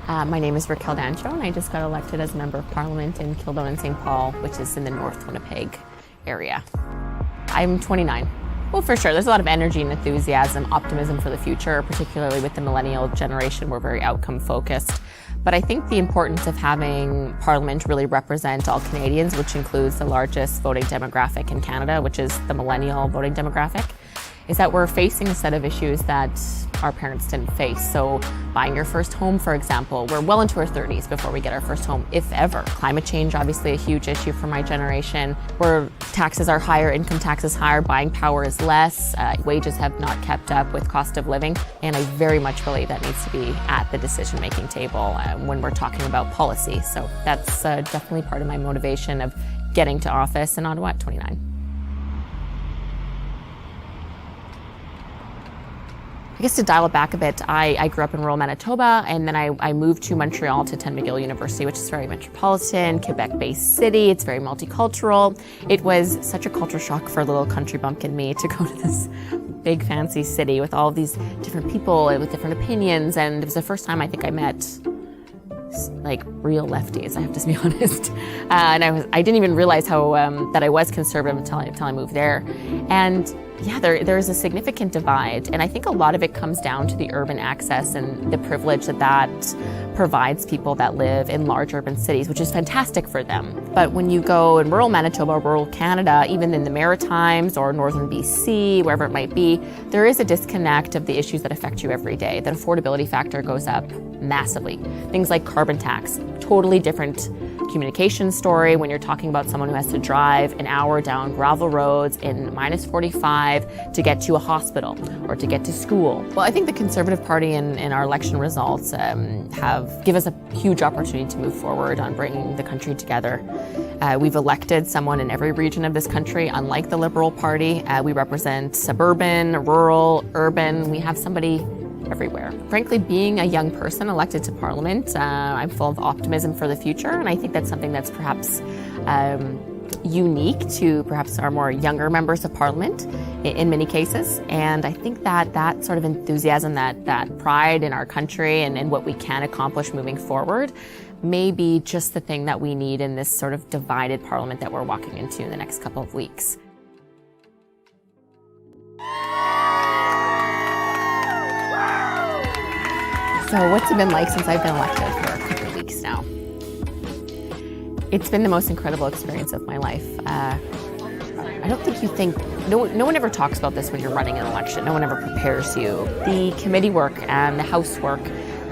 My name is Raquel Dancho, and I just got elected as a member of Parliament in Kildonan and St. Paul, which is in the North Winnipeg area. I'm 29. Well, for sure, there's a lot of energy and enthusiasm, optimism for the future, particularly with the millennial generation. We're very outcome focused. But I think the importance of having Parliament really represent all Canadians, which includes the largest voting demographic in Canada, which is the millennial voting demographic, is that we're facing a set of issues that our parents didn't face. So buying your first home, for example, we're well into our 30s before we get our first home, if ever. Climate change, obviously a huge issue for my generation, where taxes are higher, income tax is higher, buying power is less, wages have not kept up with cost of living, and I very much believe that needs to be at the decision-making table when we're talking about policy. So that's definitely part of my motivation of getting to office in Ottawa at 29. I guess to dial it back a bit, I grew up in rural Manitoba, and then I moved to Montreal to attend McGill University, which is very metropolitan, Quebec-based city. It's very multicultural. It was such a culture shock for a little country bumpkin me to go to this big fancy city with all of these different people with different opinions, and it was the first time I think I met like real lefties, I have to be honest. And I didn't even realize how that I was conservative until I moved there. And yeah, there is a significant divide, and I think a lot of it comes down to the urban access and the privilege that provides people that live in large urban cities, which is fantastic for them. But when you go in rural Manitoba, rural Canada, even in the Maritimes or northern BC, wherever it might be, there is a disconnect of the issues that affect you every day. The affordability factor goes up massively. Things like carbon tax, totally different communication story when you're talking about someone who has to drive an hour down gravel roads in minus 45 to get to a hospital or to get to school. Well, I think the Conservative Party and our election results give us a huge opportunity to move forward on bringing the country together. We've elected someone in every region of this country, unlike the Liberal Party. We represent suburban, rural, urban. We have somebody everywhere. Frankly, being a young person elected to Parliament, I'm full of optimism for the future, and I think that's something that's perhaps unique to perhaps our more younger members of Parliament in many cases. And I think that sort of enthusiasm, that pride in our country and what we can accomplish moving forward may be just the thing that we need in this sort of divided Parliament that we're walking into in the next couple of weeks. So what's it been like since I've been elected for a couple of weeks now? It's been the most incredible experience of my life. I don't think you think, no one ever talks about this when you're running an election. No one ever prepares you. The committee work and the House work,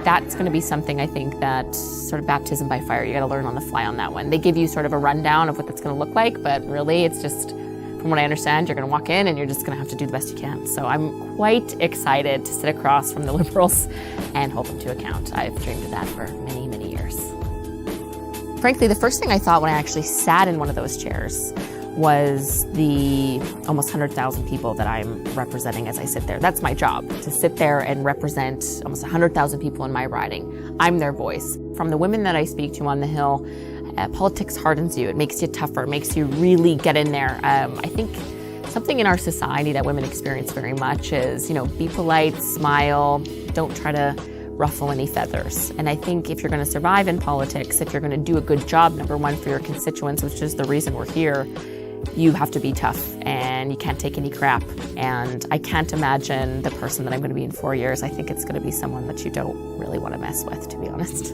that's going to be something I think that's sort of baptism by fire. You got to learn on the fly on that one. They give you sort of a rundown of what that's going to look like, but really it's just, from what I understand, you're going to walk in and you're just going to have to do the best you can. So I'm quite excited to sit across from the Liberals and hold them to account. I've dreamed of that for many, many years. Frankly, the first thing I thought when I actually sat in one of those chairs was the almost 100,000 people that I'm representing as I sit there. That's my job, to sit there and represent almost 100,000 people in my riding. I'm their voice. From the women that I speak to on the Hill, politics hardens you. It makes you tougher. It makes you really get in there. I think something in our society that women experience very much is, be polite, smile, don't try to ruffle any feathers. And I think if you're going to survive in politics, if you're going to do a good job, number one, for your constituents, which is the reason we're here, you have to be tough and you can't take any crap. And I can't imagine the person that I'm going to be in 4 years. I think it's going to be someone that you don't really want to mess with, to be honest.